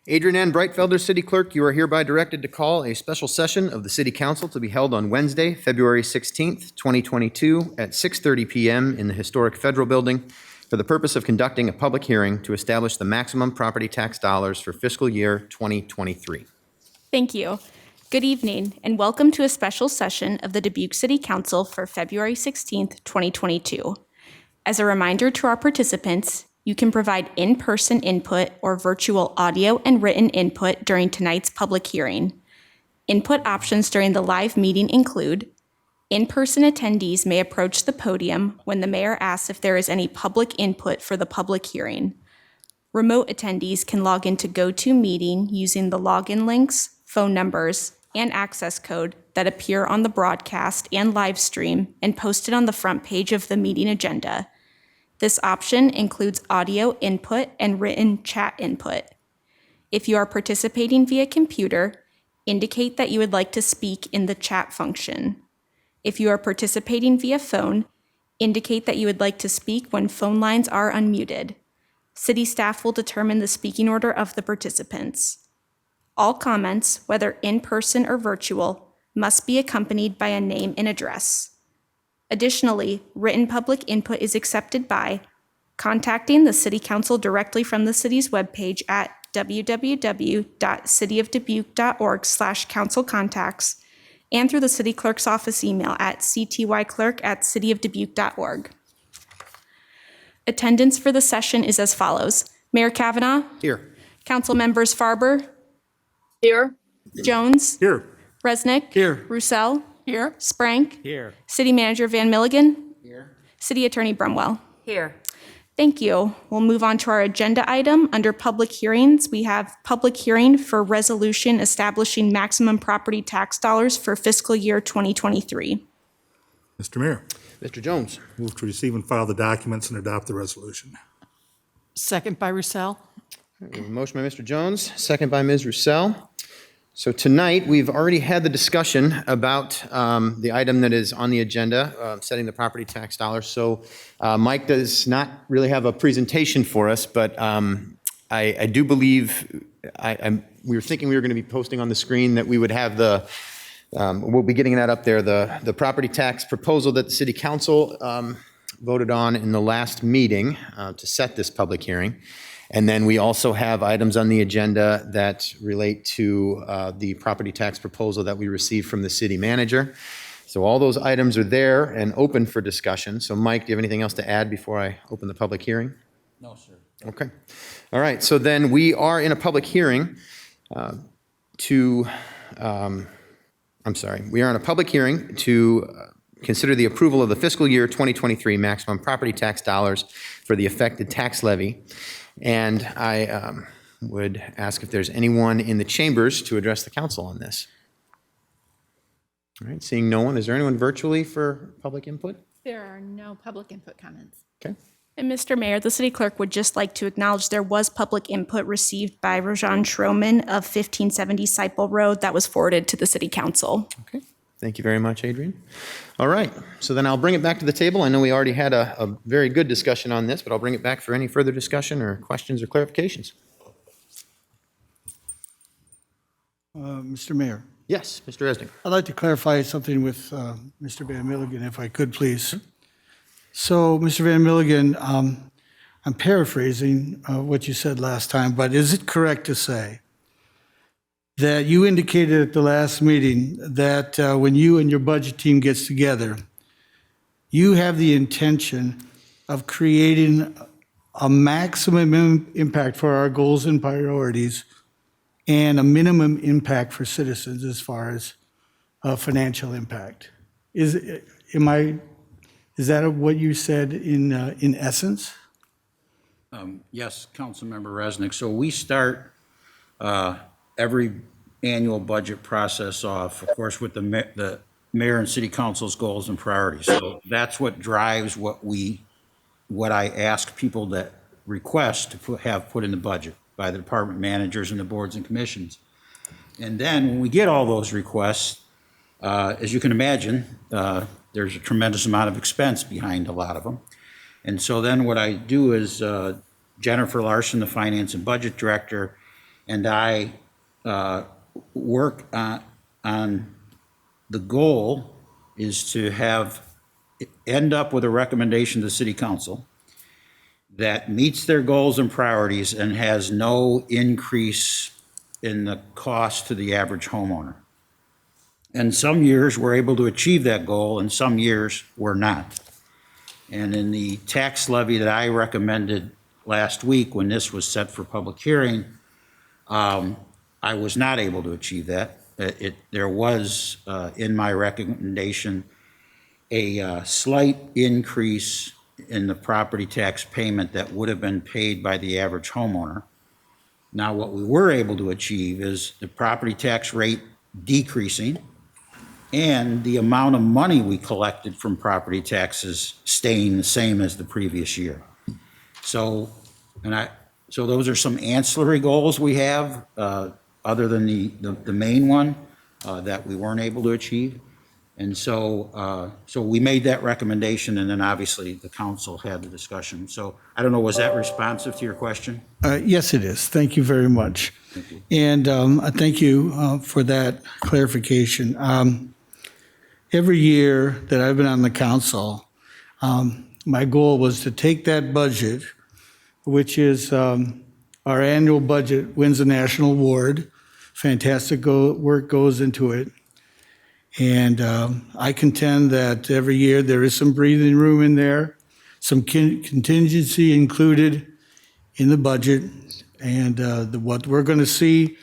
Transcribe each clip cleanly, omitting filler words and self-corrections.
Adrian N. Breitfelder, City Clerk, you are hereby directed to call a special session of the City Council to be held on Wednesday, February 16th, 2022 at 6:30 p.m. in the historic Federal Building for the purpose of conducting a public hearing to establish the maximum property tax dollars for fiscal year 2023. Thank you. Good evening, and welcome to a special session of the Dubuque City Council for February 16th, 2022. As a reminder to our participants, you can provide in-person input or virtual audio and written input during tonight's public hearing. Input options during the live meeting include: in-person attendees may approach the podium when the mayor asks if there is any public input for the public hearing. Remote attendees can log into GoToMeeting using the login links, phone numbers, and access code that appear on the broadcast and live stream and posted on the front page of the meeting agenda. This option includes audio input and written chat input. If you are participating via computer, indicate that you would like to speak in the chat function. If you are participating via phone, indicate that you would like to speak when phone lines are unmuted. City staff will determine the speaking order of the participants. All comments, whether in person or virtual, must be accompanied by a name and address. Additionally, written public input is accepted by contacting the City Council directly from the city's webpage at www.cityofdubuque.org/councilcontacts and through the City Clerk's office email at ctyclerk@cityofdubuque.org. Attendance for the session is as follows: Mayor Kavanaugh. Here. Council members Farber. Here. Jones. Here. Resnick. Here. Roussel. Here. Sprank. Here. City Manager Van Milligan. Here. City Attorney Brumwell. Here. Thank you. We'll move on to our agenda item. Under public hearings, we have public hearing for resolution establishing maximum property tax dollars for fiscal year 2023. Mr. Mayor, Mr. Jones. move to receive and file the documents and adopt the resolution. Second by Roussel. We have a motion by Mr. Jones, second by Ms. Roussel. So tonight, we've already had the discussion about the item that is on the agenda, setting the property tax dollars. So Mike does not really have a presentation for us, but I do believe, we were thinking we were going to be posting on the screen that we would have we'll be getting that up there, the property tax proposal that the City Council voted on in the last meeting to set this public hearing. And then we also have items on the agenda that relate to the property tax proposal that we received from the city manager. So all those items are there and open for discussion. So Mike, do you have anything else to add before I open the public hearing? No, sir. Okay. All right. So then we are in a public hearing we are in a public hearing to consider the approval of the fiscal year 2023 maximum property tax dollars for the affected tax levy. And I would ask if there's anyone in the chambers to address the council on this. All right, seeing no one, is there anyone virtually for public input? There are no public input comments. Okay. And Mr. Mayor, the City Clerk would just like to acknowledge there was public input received by Rajan Schroman of 1570 Sipel Road that was forwarded to the City Council. Okay. Thank you very much, Adrian. All right, so then I'll bring it back to the table. I know we already had a very good discussion on this, but I'll bring it back for any further discussion or questions or clarifications. Mr. Mayor, Yes, Mr. Resnick. I'd like to clarify something with Mr. Van Milligan, if I could, please. So, Mr. Van Milligan, I'm paraphrasing what you said last time, but is it correct to say that you indicated at the last meeting that when you and your budget team gets together, you have the intention of creating a maximum impact for our goals and priorities and a minimum impact for citizens as far as financial impact? Is that what you said in essence? Yes, Councilmember Resnick. So we start every annual budget process off, of course, with the mayor and city council's goals and priorities. So that's what drives what I ask people that request to have put in the budget by the department managers and the boards and commissions. And then when we get all those requests, as you can imagine, there's a tremendous amount of expense behind a lot of them. And so then what I do is Jennifer Larson, the finance and budget director, and I work on the goal is to end up with a recommendation to the city council that meets their goals and priorities and has no increase in the cost to the average homeowner. And some years we're able to achieve that goal, and some years we're not. And in the tax levy that I recommended last week, when this was set for public hearing, I was not able to achieve that. There was, in my recommendation, a slight increase in the property tax payment that would have been paid by the average homeowner. Now, what we were able to achieve is the property tax rate decreasing and the amount of money we collected from property taxes staying the same as the previous year. So those are some ancillary goals we have, other than the main one that we weren't able to achieve. And so we made that recommendation, and then obviously the council had the discussion. So I don't know, was that responsive to your question? Yes, it is. Thank you very much. Thank you. And thank you for that clarification. Every year that I've been on the council, my goal was to take that budget, which is our annual budget, wins a national award. Fantastic work goes into it. And I contend that every year there is some breathing room in there, some contingency included in the budget. And what we're going to see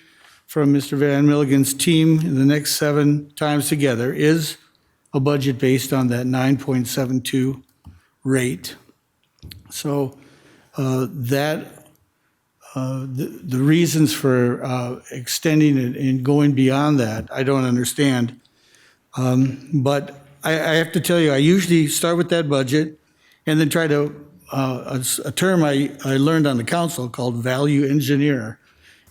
from Mr. Van Milligan's team in the next 7 times together is a budget based on that 9.72 rate. So the reasons for extending it and going beyond that, I don't understand. But I have to tell you, I usually start with that budget and then try to, a term I learned on the council called value engineer.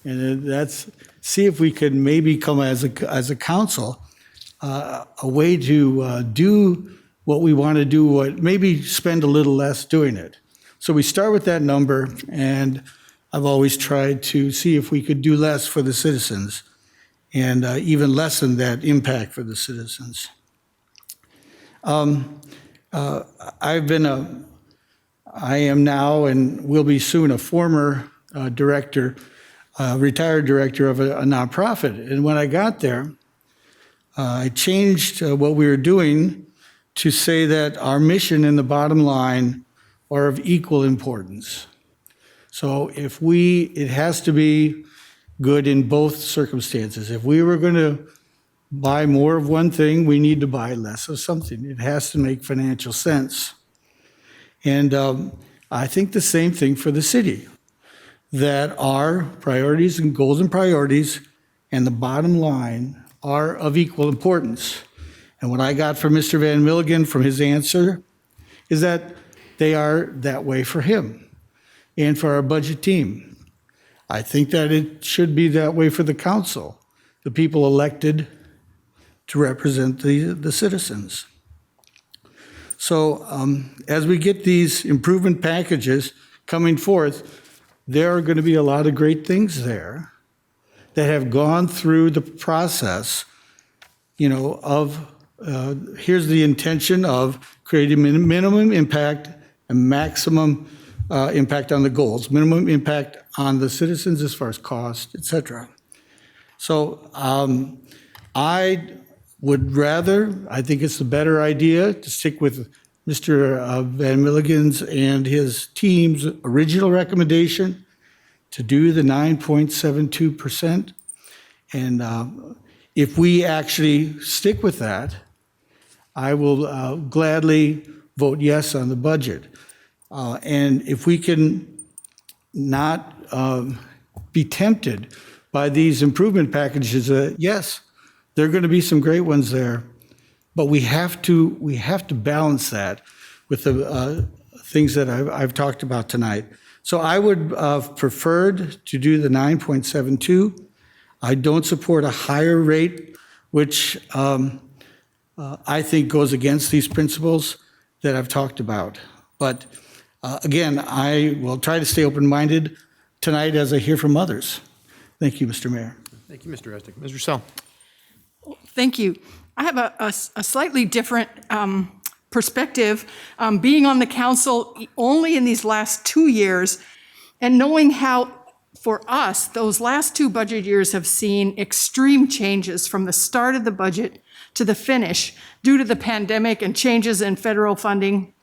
And that's, see if we could maybe come as a council, a way to do what we want to do, maybe spend a little less doing it. So we start with that number, and I've always tried to see if we could do less for the citizens and even lessen that impact for the citizens. I am now and will be soon a former director, retired director of a nonprofit. And when I got there, I changed what we were doing to say that our mission and the bottom line are of equal importance. So it has to be good in both circumstances. If we were going to buy more of one thing, we need to buy less of something. It has to make financial sense. And I think the same thing for the city, that our priorities and goals and priorities and the bottom line are of equal importance. And what I got from Mr. Van Milligan from his answer is that they are that way for him and for our budget team. I think that it should be that way for the council, the people elected to represent the citizens. So as we get these improvement packages coming forth, there are going to be a lot of great things there that have gone through the process, of here's the intention of creating minimum impact and maximum impact on the goals, minimum impact on the citizens as far as cost, et cetera. So I think it's a better idea to stick with Mr. Van Milligan's and his team's original recommendation to do the 9.72%. And if we actually stick with that, I will gladly vote yes on the budget. And if we can not be tempted by these improvement packages, yes, there are going to be some great ones there, but we have to balance that with the things that I've talked about tonight. So I would have preferred to do the 9.72. I don't support a higher rate, which I think goes against these principles that I've talked about. But again, I will try to stay open-minded tonight as I hear from others. Thank you, Mr. Mayor. Thank you, Mr. Resnick. Ms. Russell? Thank you. I have a slightly different perspective, being on the council only in these last 2 years and knowing how, for us, those last 2 budget years have seen extreme changes from the start of the budget to the finish due to the pandemic and changes in federal funding.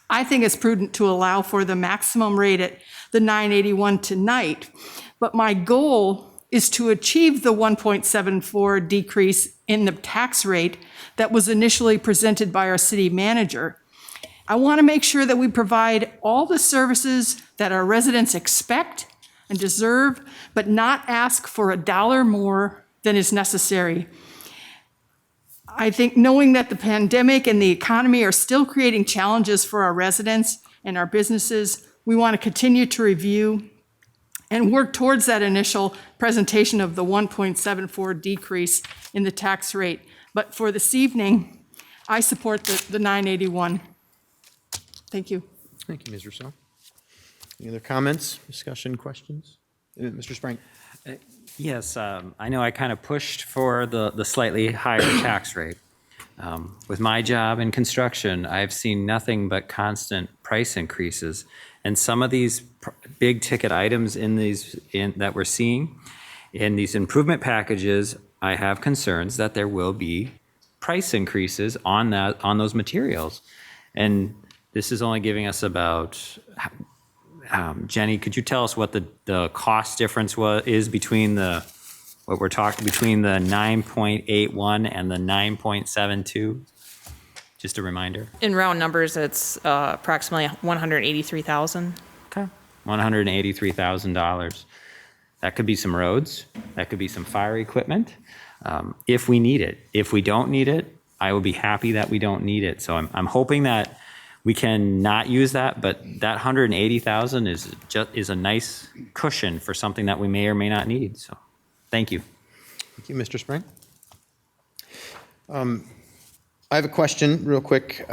I think it's prudent to allow for the maximum rate at the 981 tonight, but my goal is to achieve the 1.74 decrease in the tax rate that was initially presented by our city manager. I want to make sure that we provide all the services that our residents expect and deserve, but not ask for $1 more than is necessary. I think knowing that the pandemic and the economy are still creating challenges for our residents and our businesses, we want to continue to review and work towards that initial presentation of the 1.74 decrease in the tax rate. But for this evening, I support the 981. Thank you. Thank you, Ms. Russell. Any other comments, discussion, questions? Mr. Sprang? Yes, I know I kind of pushed for the slightly higher tax rate. With my job in construction, I've seen nothing but constant price increases. And some of these big ticket items that we're seeing in these improvement packages, I have concerns that there will be price increases on those materials. And this is only giving us about, Jenny, could you tell us what the cost difference is between between the 9.81 and the 9.72? Just a reminder. In round numbers, it's approximately $183,000. Okay. $183,000. That could be some roads. That could be some fire equipment, if we need it. If we don't need it, I will be happy that we don't need it. So I'm hoping that we can not use that, but that $180,000 is a nice cushion for something that we may or may not need. So, thank you. Thank you, Mr. Sprang. I have a question real quick,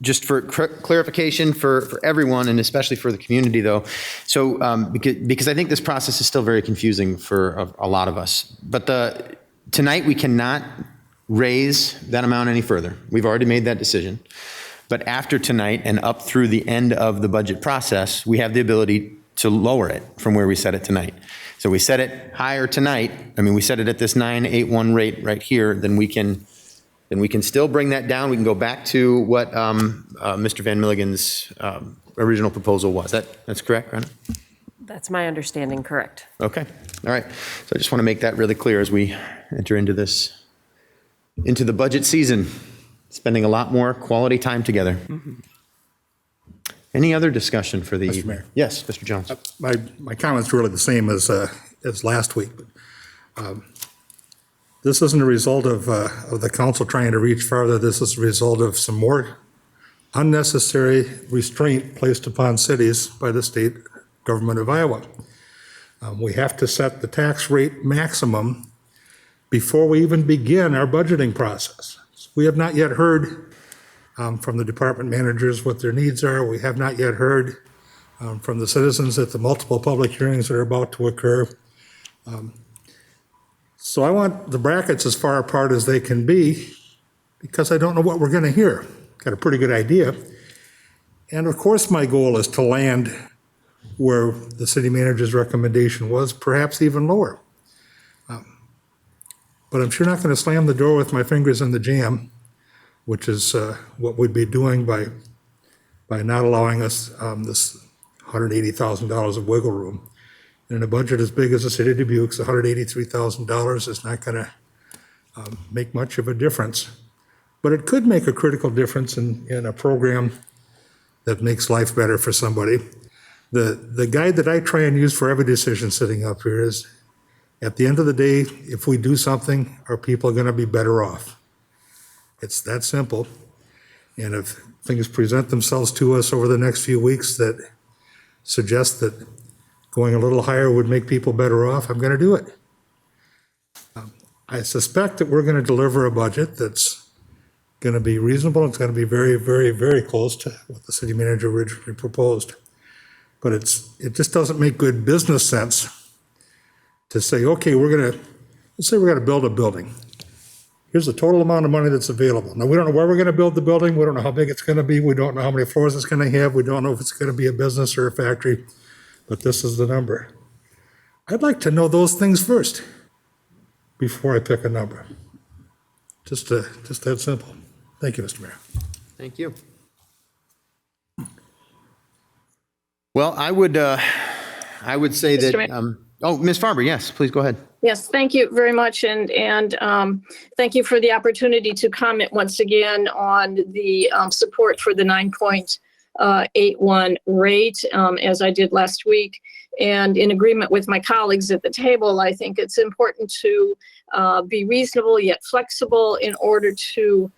just for clarification for everyone and especially for the community though. So because I think this process is still very confusing for a lot of us. But tonight we cannot raise that amount any further. We've already made that decision. But after tonight and up through the end of the budget process, we have the ability to lower it from where we set it tonight. So we set it higher tonight. I mean, we set it at this 981 rate right here, then we can still bring that down. We can go back to what Mr. Van Milligan's original proposal was. That's correct, Rhonda? That's my understanding, correct. Okay, all right. So I just want to make that really clear as we enter into the budget season, spending a lot more quality time together. Mm-hmm. Any other discussion for the Mr. evening? Mayor. Yes, Mr. Jones. My comments are really the same as last week. This isn't a result of the council trying to reach farther. This is a result of some more unnecessary restraint placed upon cities by the state government of Iowa. We have to set the tax rate maximum before we even begin our budgeting process. We have not yet heard from the department managers what their needs are. We have not yet heard from the citizens at the multiple public hearings that are about to occur. So I want the brackets as far apart as they can be because I don't know what we're going to hear. Got a pretty good idea. And of course, my goal is to land where the city manager's recommendation was, perhaps even lower. But I'm sure not going to slam the door with my fingers in the jam, which is what we'd be doing by not allowing us this $180,000 of wiggle room. In a budget as big as the city of Dubuque's, $183,000 is not going to make much of a difference. But it could make a critical difference in a program that makes life better for somebody. The guide that I try and use for every decision sitting up here is, at the end of the day, if we do something, are people going to be better off? It's that simple. And if things present themselves to us over the next few weeks that suggest that going a little higher would make people better off, I'm going to do it. I suspect that we're going to deliver a budget that's going to be reasonable. It's going to be very, very, very close to what the city manager originally proposed. But it just doesn't make good business sense to say, okay, let's say we're gonna build a building. Here's the total amount of money that's available. Now, we don't know where we're gonna build the building, we don't know how big it's gonna be, we don't know how many floors it's gonna have, we don't know if it's gonna be a business or a factory, but this is the number. I'd like to know those things first before I pick a number. Just that simple. Thank you, Mr. Mayor. Thank you. Well, I would say Mr. that, Mayor? oh, Ms. Farber, yes, please go ahead. Yes, thank you very much, and thank you for the opportunity to comment once again on the support for the 9.81 rate, as I did last week. And in agreement with my colleagues at the table, I think it's important to be reasonable yet flexible in order to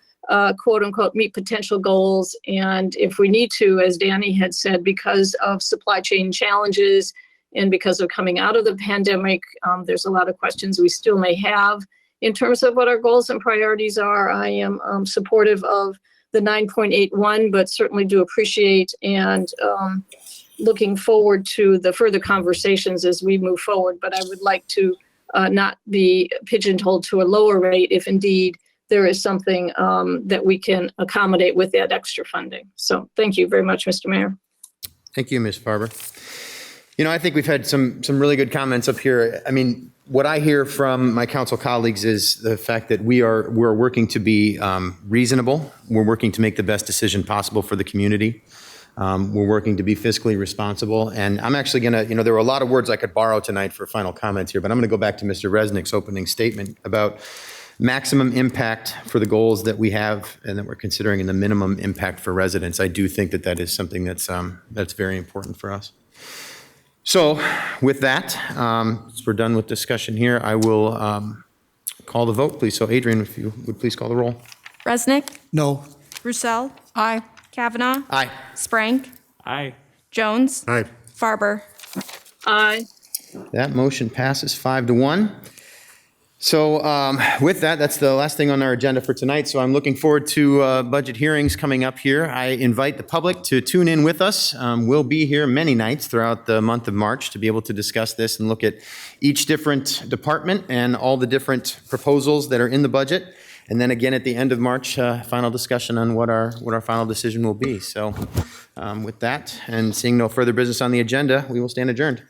quote unquote meet potential goals. And if we need to, as Danny had said, because of supply chain challenges and because of coming out of the pandemic, there's a lot of questions we still may have in terms of what our goals and priorities are. I am supportive of the 9.81, but certainly do appreciate and looking forward to the further conversations as we move forward. But I would like to not be pigeonholed to a lower rate if indeed there is something that we can accommodate with that extra funding. So thank you very much, Mr. Mayor. Thank you, Ms. Farber. You know, I think we've had some really good comments up here. I mean, what I hear from my council colleagues is the fact that we're working to be reasonable. We're working to make the best decision possible for the community. We're working to be fiscally responsible. And I'm actually going to, there were a lot of words I could borrow tonight for final comments here, but I'm going to go back to Mr. Resnick's opening statement about maximum impact for the goals that we have and that we're considering in the minimum impact for residents. I do think that is something that's very important for us. So with that, as we're done with discussion here, I will call the vote, please. So Adrian, if you would please call the roll. Resnick, No. Roussel, Aye. Kavanaugh, Aye. Sprank, Aye. Jones, Aye. Farber. Aye. That motion passes 5-1. So with that, that's the last thing on our agenda for tonight. So I'm looking forward to budget hearings coming up here. I invite the public to tune in with us. We'll be here many nights throughout the month of March to be able to discuss this and look at each different department and all the different proposals that are in the budget. And then again, at the end of March, final discussion on what our final decision will be. So with that, and seeing no further business on the agenda, we will stand adjourned.